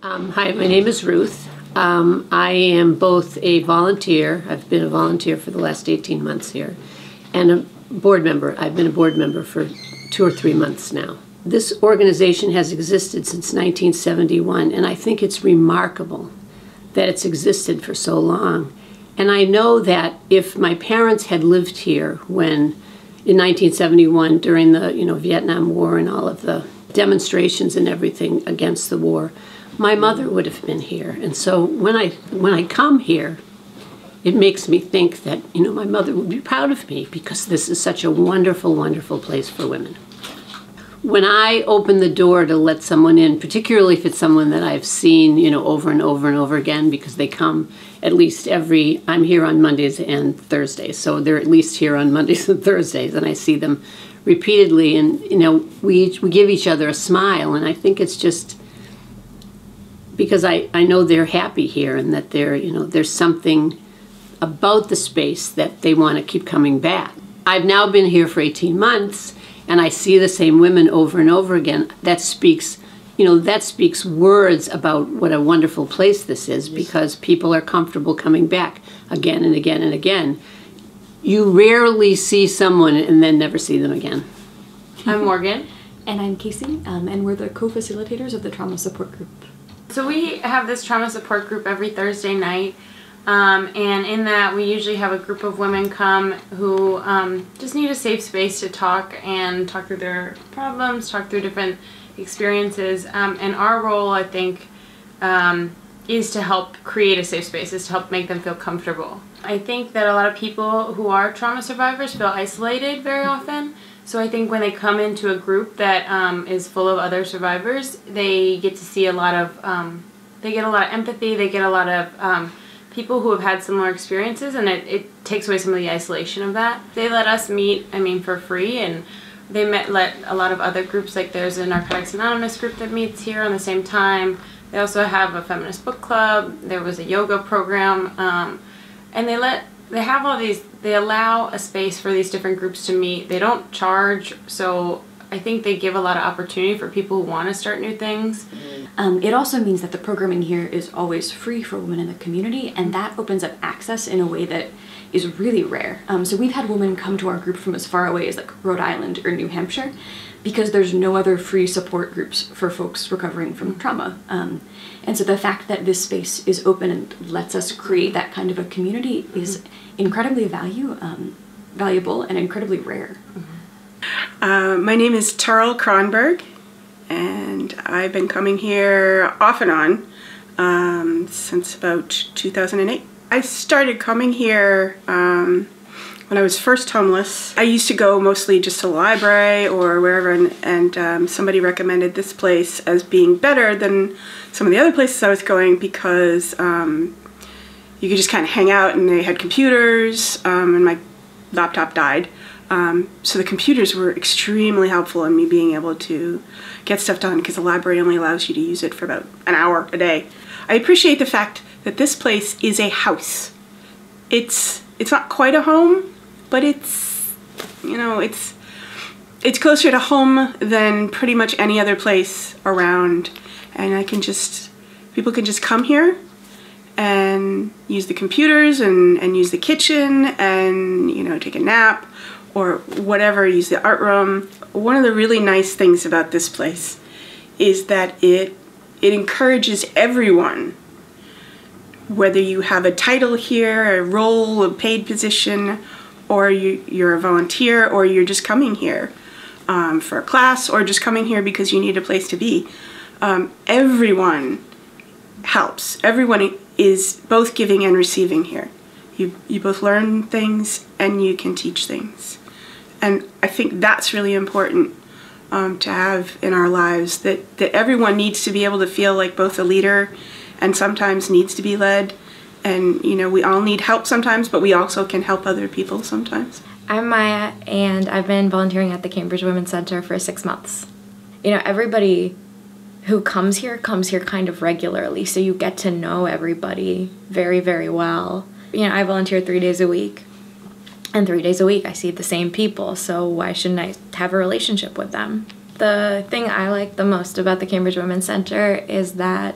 Hi, my name is Ruth. I am both a volunteer, I've been a volunteer for the last 18 months here, and a board member. I've been a board member for 2 or 3 months now. This organization has existed since 1971, and I think it's remarkable that it's existed for so long. And I know that if my parents had lived here when, in 1971, during the Vietnam War and all of the demonstrations and everything against the war, my mother would have been here. And so when I come here, it makes me think that my mother would be proud of me, because this is such a wonderful, wonderful place for women. When I open the door to let someone in, particularly if it's someone that I've seen over and over and over again, because they come at least I'm here on Mondays and Thursdays, so they're at least here on Mondays and Thursdays, and I see them repeatedly, and we give each other a smile, and I think it's just because I know they're happy here, and that there's something about the space that they want to keep coming back. I've now been here for 18 months, and I see the same women over and over again. That speaks words about what a wonderful place this is, because people are comfortable coming back again and again and again. You rarely see someone and then never see them again. I'm Morgan. And I'm Casey, and we're the co-facilitators of the trauma support group. So we have this trauma support group every Thursday night, and in that we usually have a group of women come who just need a safe space to talk through their problems, talk through different experiences, and our role, I think, is to help create a safe space, is to help make them feel comfortable. I think that a lot of people who are trauma survivors feel isolated very often. So I think when they come into a group that is full of other survivors, they get to see a lot of empathy, they get a lot of people who have had similar experiences, and it takes away some of the isolation of that. They let us meet, for free, and they let a lot of other groups, like there's a Narcotics Anonymous group that meets here on the same time. They also have a feminist book club, there was a yoga program, and they allow a space for these different groups to meet. They don't charge, so I think they give a lot of opportunity for people who want to start new things. It also means that the programming here is always free for women in the community, and that opens up access in a way that is really rare. So we've had women come to our group from as far away as like Rhode Island or New Hampshire, because there's no other free support groups for folks recovering from trauma. And so the fact that this space is open and lets us create that kind of a community is incredibly valuable and incredibly rare. My name is Terrell Kronberg, and I've been coming here off and on since about 2008. I started coming here when I was first homeless. I used to go mostly just to the library or wherever, and somebody recommended this place as being better than some of the other places I was going, because you could just kind of hang out, and they had computers, and my laptop died. So the computers were extremely helpful in me being able to get stuff done, because the library only allows you to use it for about an hour a day. I appreciate the fact that this place is a house. It's not quite a home, but it's closer to home than pretty much any other place around. And people can just come here and use the computers and use the kitchen and take a nap or whatever, use the art room. One of the really nice things about this place is that it encourages everyone, whether you have a title here, a role, a paid position, or you're a volunteer, or you're just coming here for a class, or just coming here because you need a place to be. Everyone helps. Everyone is both giving and receiving here. You both learn things and you can teach things. And I think that's really important to have in our lives, that everyone needs to be able to feel like both a leader and sometimes needs to be led. And we all need help sometimes, but we also can help other people sometimes. I'm Maya, and I've been volunteering at the Cambridge Women's Center for 6 months. Everybody who comes here kind of regularly, so you get to know everybody very, very well. I volunteer 3 days a week, and 3 days a week I see the same people, so why shouldn't I have a relationship with them? The thing I like the most about the Cambridge Women's Center is that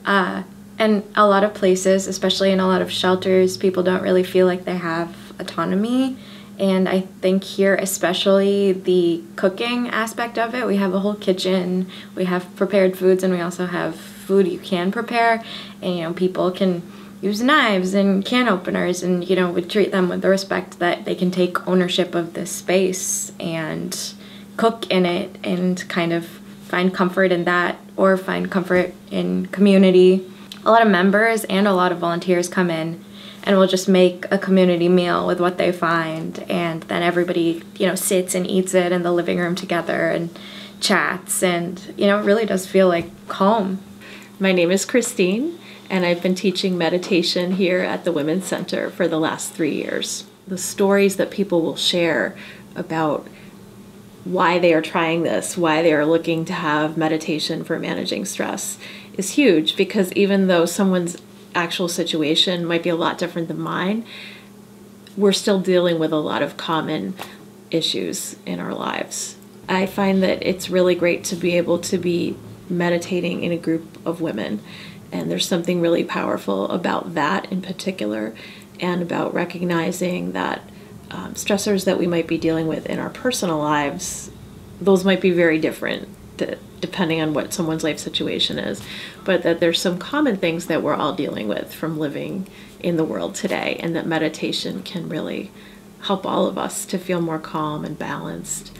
And a lot of places, especially in a lot of shelters, people don't really feel like they have autonomy. And I think here, especially the cooking aspect of it, we have a whole kitchen, we have prepared foods, and we also have food you can prepare. And, people can use knives and can openers, and, we treat them with the respect that they can take ownership of this space and cook in it and kind of find comfort in that, or find comfort in community. A lot of members and a lot of volunteers come in and will just make a community meal with what they find, and then everybody, sits and eats it in the living room together and chats, and, it really does feel like home. My name is Christine, and I've been teaching meditation here at the Women's Center for the last 3 years. The stories that people will share about why they are trying this, why they are looking to have meditation for managing stress, is huge, because even though someone's actual situation might be a lot different than mine, we're still dealing with a lot of common issues in our lives. I find that it's really great to be able to be meditating in a group of women, and there's something really powerful about that in particular, and about recognizing that stressors that we might be dealing with in our personal lives, those might be very different depending on what someone's life situation is, but that there's some common things that we're all dealing with from living in the world today, and that meditation can really help all of us to feel more calm and balanced,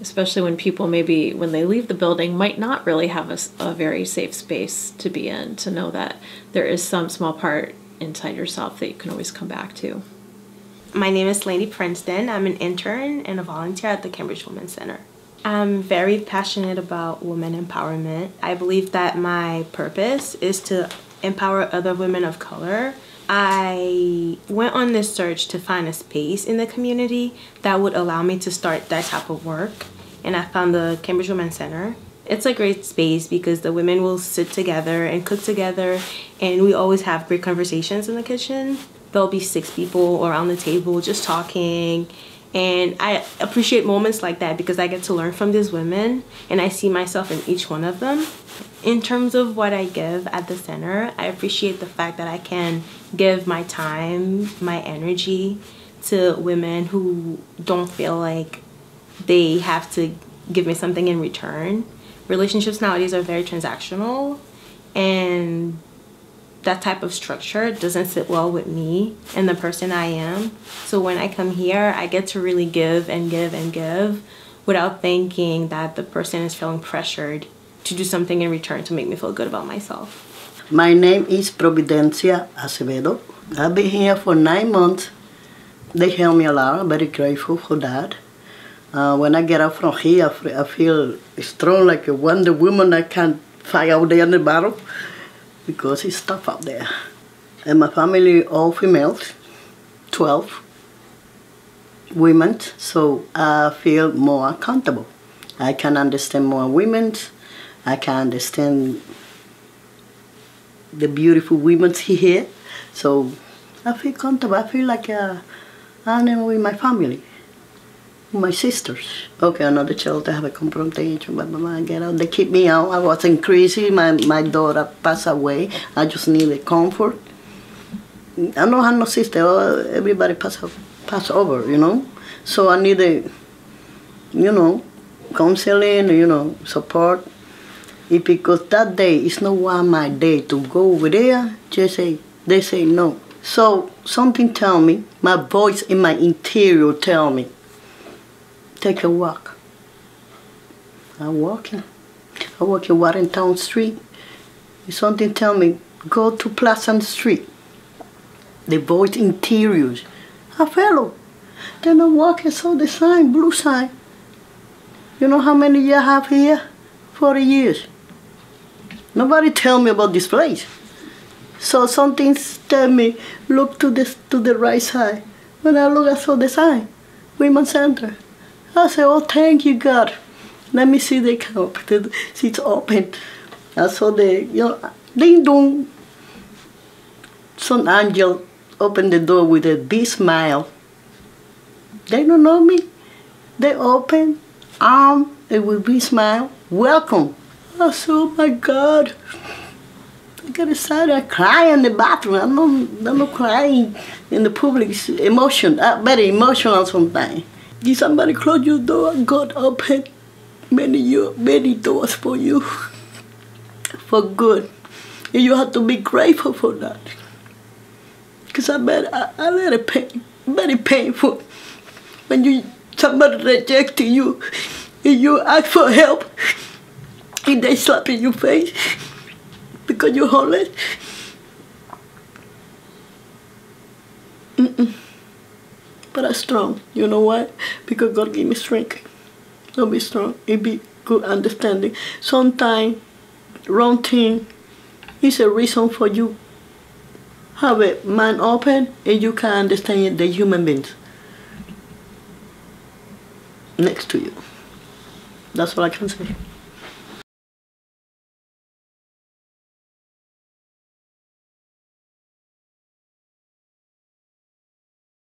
especially when people maybe, when they leave the building, might not really have a very safe space to be in, to know that there is some small part inside yourself that you can always come back to. My name is Lanie Princeton. I'm an intern and a volunteer at the Cambridge Women's Center. I'm very passionate about women empowerment. I believe that my purpose is to empower other women of color. I went on this search to find a space in the community that would allow me to start that type of work, and I found the Cambridge Women's Center. It's a great space because the women will sit together and cook together, and we always have great conversations in the kitchen. There'll be 6 people around the table just talking. And I appreciate moments like that because I get to learn from these women, and I see myself in each one of them. In terms of what I give at the center, I appreciate the fact that I can give my time, my energy to women who don't feel like they have to give me something in return. Relationships nowadays are very transactional, and that type of structure doesn't sit well with me and the person I am. So when I come here, I get to really give and give and give without thinking that the person is feeling pressured to do something in return to make me feel good about myself. My name is Providencia Acevedo. I've been here for 9 months. They help me a lot. I'm very grateful for that. When I get out from here, I feel strong like a Wonder Woman. I can't fight out there in the battle, because it's tough out there. And my family, all females, 12 women, so I feel more accountable. I can understand more women. I can understand the beautiful women here. So I feel comfortable. I feel like I'm with my family, my sisters. Okay, another child, I have a confrontation, but I get out. They keep me out. I wasn't crazy. My daughter passed away. I just needed comfort. I don't have no sister. Everybody pass over, So I needed, counseling, support. Because that day, it's not one my day to go over there. They say no. So something tell me, my voice in my interior tell me, take a walk. I'm walking. I walk in Warrentown Street. Something tell me, go to Pleasant Street. The voice interiors. I follow. Then I walk and saw the sign, blue sign. You know how many years I have here? 40 years. Nobody tell me about this place. So something tell me, look to the right side. When I look, I saw the sign, Women's Center. I said, oh, thank you, God. Let me see the cup. It's open. I saw ding dong. Some angel opened the door with a big smile. They don't know me. They open, arm, and with a big smile. Welcome. I said, oh my God. I get excited. I cry in the bathroom. I'm not crying in the public. It's emotion. I'm very emotional sometimes. If somebody close your door, God open many doors for you, for good. And you have to be grateful for that. Because I let it pain, very painful. When somebody rejects you, and you ask for help, and they slap in your face because you're homeless. But I'm strong. You know why? Because God gave me strength. Don't be strong. It be good understanding. Sometimes wrong thing is a reason for you have a mind open and you can understand the human beings next to you. That's what I can say.